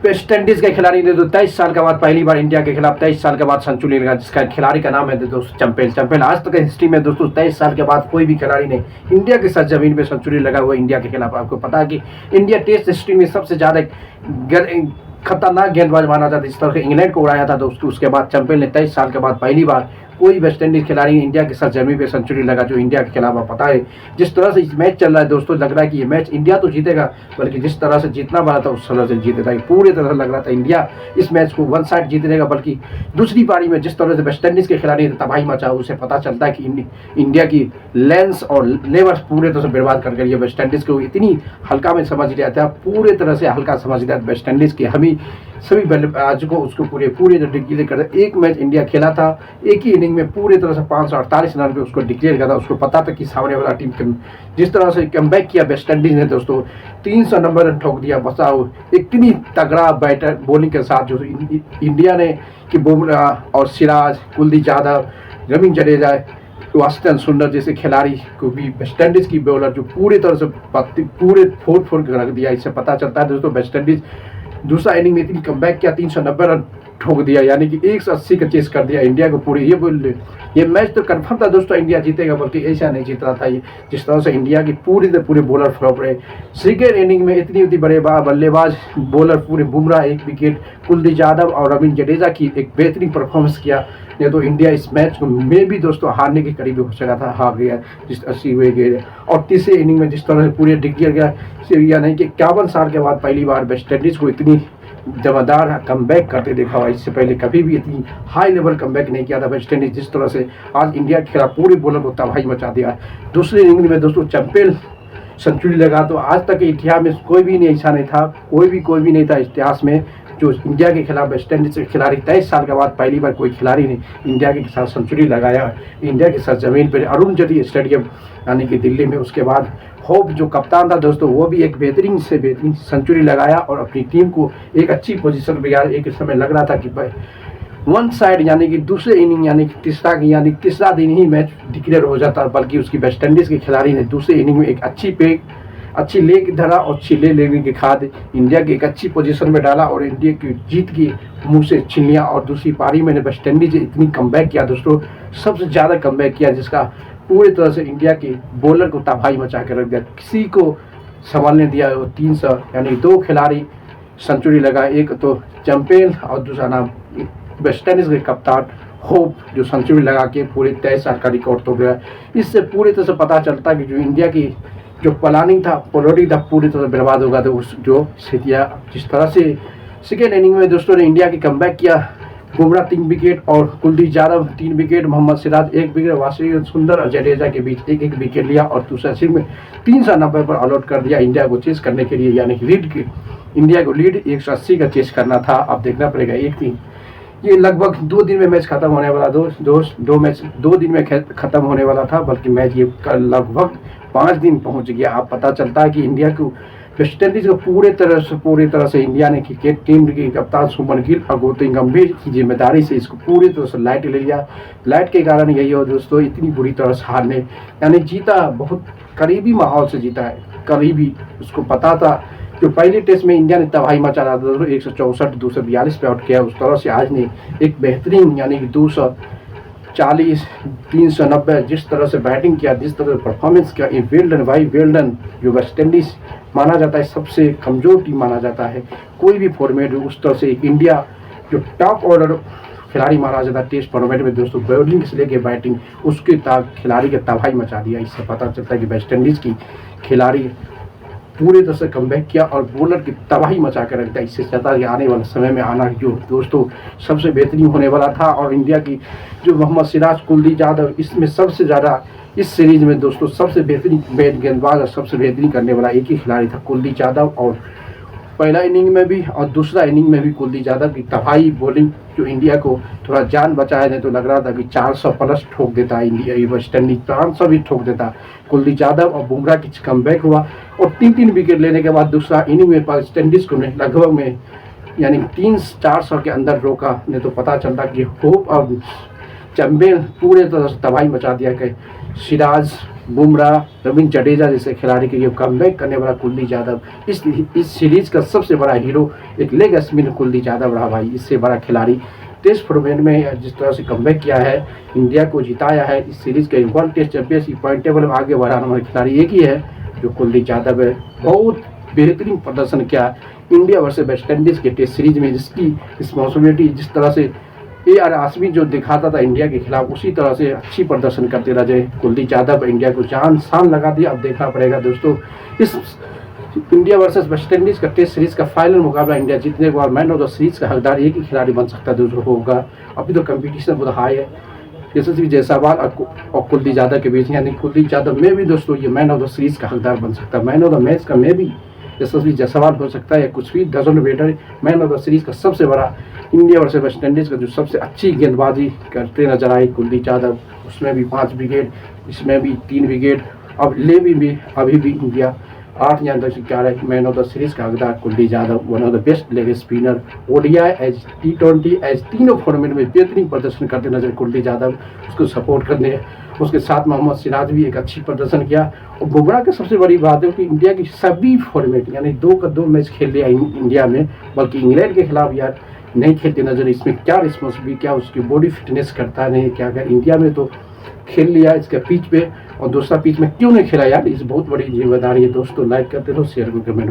West Indies के खिलाड़ी ने तो 23 साल के बाद पहली बार इंडिया के खिलाफ 23 साल के बाद सेंचुरी लगा, जिसका खिलाड़ी का नाम है दोस्तों चंपेल। चंपेल आज तक हिस्ट्री में दोस्तों 23 साल के बाद कोई भी खिलाड़ी ने इंडिया के साथ जमीन पे सेंचुरी लगा हुआ इंडिया के खिलाफ। आपको पता है कि इंडिया टेस्ट हिस्ट्री में सबसे ज़्यादा खतरनाक गेंदबाज माना जाता है। इस तरह से इंग्लैंड को उड़ाया था दोस्तों। उसके बाद चंपेल ने 23 साल के बाद पहली बार कोई वेस्ट इंडीज खिलाड़ी इंडिया के साथ जमीन पे सेंचुरी लगा जो इंडिया के खिलाफ। पता है जिस तरह से इस मैच चल रहा है दोस्तों, लग रहा है कि ये मैच इंडिया तो जीतेगा, बल्कि जिस तरह से जीतना वाला था उस तरह से जीतेगा। पूरी तरह से लग रहा था इंडिया इस मैच को वन साइड जीतेगा, बल्कि दूसरी पारी में जिस तरह से वेस्ट इंडीज के खिलाड़ी ने तबाही मचा, उससे पता चलता है कि इंडिया की लेंस और लेवर्स पूरे तरह से बर्बाद कर गई है। वेस्ट इंडीज को इतनी हल्का में समझ लिया था, पूरे तरह से हल्का समझ लिया वेस्ट इंडीज की हमें सभी बल्लेबाज को उसको पूरे डिक्लेयर कर। एक मैच इंडिया खेला था, एक ही इनिंग में पूरी तरह से 548 रन पे उसको डिक्लेयर किया था। उसको पता था कि सामने वाला टीम जिस तरह से कमबैक किया वेस्ट इंडीज ने दोस्तों, 390 रन ठोक दिया। बचाओ इतनी तगड़ा बैटर बॉलिंग के साथ जो इंडिया ने कि बुमराह और सिराज, कुलदीप यादव, रविंद्र जडेजा, वाशिंगटन सुंदर जैसे खिलाड़ी को भी वेस्ट इंडीज की बॉलर जो पूरी तरह से पूरे फोड़ के रख दिया। इससे पता चलता है दोस्तों वेस्ट इंडीज दूसरा इनिंग में इतनी कमबैक किया, 390 रन ठोक दिया, यानी कि 180 का चेस कर दिया इंडिया को पूरी। ये मैच तो कंफर्म था दोस्तों इंडिया जीतेगा, बल्कि ऐसा नहीं जीत रहा था ये। जिस तरह से इंडिया की पूरे बॉलर फ्लॉप रहे। सेकेंड इनिंग में इतनी बड़े बल्लेबाज बॉलर पूरे बुमराह 1 विकेट, कुलदीप यादव और रविंद्र जडेजा की एक बेहतरीन परफॉर्मेंस किया। नहीं तो इंडिया इस मैच में भी दोस्तों हारने के करीब हो सका था, हार गया जिस 80 हुए गए। और तीसरे इनिंग में जिस तरह से पूरे डिक्लेयर गया, यानी कि 51 साल के बाद पहली बार वेस्ट इंडीज को इतनी जबरदार कमबैक करते देखा हुआ। इससे पहले कभी भी इतनी हाई लेवल कमबैक नहीं किया था वेस्ट इंडीज। जिस तरह से आज इंडिया के खिलाफ पूरे बॉलर को तबाही मचा दिया। दूसरे इनिंग में दोस्तों चंपेल सेंचुरी लगा, तो आज तक के इतिहास में कोई भी नहीं ऐसा नहीं था, कोई भी नहीं था इतिहास में जो इंडिया के खिलाफ वेस्ट इंडीज के खिलाड़ी 23 साल के बाद पहली बार कोई खिलाड़ी ने इंडिया के साथ सेंचुरी लगाया इंडिया के साथ जमीन पर अरुण जेटली स्टेडियम यानी कि दिल्ली में। उसके बाद होप जो कप्तान था दोस्तों, वो भी एक बेहतरीन सेंचुरी लगाया और अपनी टीम को एक अच्छी पोजीशन पे गया। एक समय लग रहा था कि वन साइड यानी कि दूसरे इनिंग यानी कि तीसरा दिन ही मैच डिक्लेयर हो जाता, बल्कि उसकी वेस्ट इंडीज के खिलाड़ी ने दूसरे इनिंग में एक अच्छी लेग धरा और अच्छी लेने के खाद इंडिया की एक अच्छी पोजीशन में डाला और इंडिया की जीत की मुंह से छीन लिया। और दूसरी पारी में वेस्ट इंडीज इतनी कमबैक किया दोस्तों, सबसे ज़्यादा कमबैक किया, जिसका पूरी तरह से इंडिया के बॉलर को तबाही मचा के रख दिया, किसी को संभालने दिया। 300 यानी 2 खिलाड़ी सेंचुरी लगा, एक तो चंपेल और दूसरा नाम वेस्ट इंडीज के कप्तान होप जो सेंचुरी लगा के पूरे 23 साल का रिकॉर्ड तोड़ गया। इससे पूरी तरह से पता चलता कि जो इंडिया की जो प्लानिंग था था पूरी तरह से बर्बाद होगा। तो उस जो स्थितियाँ जिस तरह से सेकेंड इनिंग में दोस्तों ने इंडिया की कमबैक किया, बुमराह 3 विकेट और Kuldeep Yadav 3 wicket, Mohammed Siraj 1 wicket, Washington Sundar और जडेजा के बीच एक विकेट लिया और दूसरा सिर्फ में 390 पर ऑल आउट कर दिया इंडिया को चेस करने के लिए। यानी कि इंडिया को लीड 180 का चेस करना था। अब देखना पड़ेगा 1-3 ये लगभग 2 दिन में मैच खत्म होने वाला, दो मैच 2 दिन में खत्म होने वाला था, बल्कि मैच ये कल लगभग 5 दिन पहुंच गया। अब पता चलता है कि इंडिया को वेस्ट इंडीज को पूरी तरह से इंडिया ने क्रिकेट टीम की कप्तान शुभमन गिल और गौतम गंभीर की जिम्मेदारी से इसको पूरी तरह से लाइट ले लिया। लाइट के कारण यही हो दोस्तों इतनी बुरी तरह से हारने यानी जीता, बहुत करीबी माहौल से जीता है, करीबी। उसको पता था जो पहले टेस्ट में इंडिया ने तबाही मचा रहा था दोस्तों, 164 242 पे आउट किया। उस तरह से आज ने एक बेहतरीन यानी कि 240 390 जिस तरह से बैटिंग किया, जिस तरह से परफॉर्मेंस किया, ये वेल्डन भाई वेल्डन। जो वेस्ट इंडीज माना जाता है सबसे कमज़ोर टीम माना जाता है कोई भी फॉर्मेट, उस तरह से एक इंडिया जो टॉप ऑर्डर खिलाड़ी माना जाता है टेस्ट फॉर्मेट में दोस्तों, बॉलिंग से लेके बैटिंग उसके खिलाड़ी के तबाही मचा दिया। इससे पता चलता है कि वेस्ट इंडीज की खिलाड़ी पूरी तरह से कमबैक किया और बॉलर की तबाही मचा कर रख दिया। इससे चाहता है आने वाले समय में आना जो दोस्तों सबसे बेहतरीन होने वाला था। और इंडिया की जो मोहम्मद सिराज, कुलदीप यादव, इसमें सबसे ज़्यादा इस सीरीज में दोस्तों सबसे बेहतरीन गेंदबाज और सबसे बेहतरीन करने वाला एक ही खिलाड़ी था कुलदीप यादव। और पहला इनिंग में भी और दूसरा इनिंग में भी कुलदीप यादव की तबाही बॉलिंग जो इंडिया को थोड़ा जान बचाया, नहीं तो लग रहा था कि 400 प्लस ठोक देता इंडिया, वेस्ट इंडीज 500 भी ठोक देता। कुलदीप यादव और बुमराह की कमबैक हुआ और 3-3 विकेट लेने के बाद दूसरा इनिंग में वेस्ट इंडीज को लगभग में यानी 300-400 के अंदर रोका। नहीं तो पता चलता कि होप अब चंबेल पूरे तरह से तबाही मचा दिया कि सिराज, बुमराह, रविंद्र जडेजा जैसे खिलाड़ी के लिए कमबैक करने वाला कुलदीप यादव, इस सीरीज का सबसे बड़ा हीरो एक लेग स्पिनर कुलदीप यादव रहा भाई। इससे बड़ा खिलाड़ी टेस्ट फॉर्मेट में जिस तरह से कमबैक किया है, इंडिया को जिताया है, इस सीरीज के World Test Championship point table में आगे बढ़ाने वाला खिलाड़ी एक ही है जो कुलदीप यादव है। बहुत बेहतरीन प्रदर्शन किया इंडिया वर्सेस वेस्ट इंडीज के टेस्ट सीरीज में, जिसकी रिस्पॉन्सिबिलिटी जिस तरह से AR आश्विन जो दिखाता था इंडिया के खिलाफ, उसी तरह से अच्छी प्रदर्शन करते रहे कुलदीप यादव। इंडिया को जान शान लगा दिया। अब देखना पड़ेगा दोस्तों, इस इंडिया वर्सेस वेस्ट इंडीज का टेस्ट सीरीज का फाइनल मुकाबला इंडिया जीतने के बाद मैन ऑफ द सीरीज का हकदार एक ही खिलाड़ी बन सकता है दोस्तों होगा। अभी तो कंपटीशन बहुत हाई है यशस्वी जायसवाल और कुलदीप यादव के बीच, यानी कुलदीप यादव में भी दोस्तों ये मैन ऑफ द सीरीज का हकदार बन सकता है। मैन ऑफ द मैच का में भी यशस्वी जायसवाल हो सकता है या कुछ भी doesn't matter. Man of the series का सबसे बड़ा इंडिया वर्सेस वेस्ट इंडीज का जो सबसे अच्छी गेंदबाजी करते नजर आई कुलदीप यादव, उसमें भी 5 विकेट, इसमें भी 3 विकेट। अब अभी भी इंडिया 8 या 10 11 मैन ऑफ द सीरीज का हकदार Kuldeep Yadav, one of the best leg spinner, ODI एज T20 एज तीनों फॉर्मेट में बेहतरीन प्रदर्शन करते नजर कुलदीप यादव। उसको सपोर्ट करने उसके साथ मोहम्मद सिराज भी एक अच्छी प्रदर्शन किया। और बुमराह की सबसे बड़ी बात है कि इंडिया की सभी फॉर्मेट यानी 2 का 2 मैच खेल लिया इंडिया में, बल्कि इंग्लैंड के खिलाफ यार नहीं खेलते नजर। इसमें क्या रिस्पॉन्सिबिलिटी, क्या उसकी बॉडी फिटनेस करता है नहीं, क्या अगर इंडिया में तो खेल लिया इसके पिच पे और दूसरा पिच में क्यों नहीं खेला यार, इस बहुत बड़ी जिम्मेदारी है दोस्तों। लाइक करते रहो, शेयर करो, कमेंट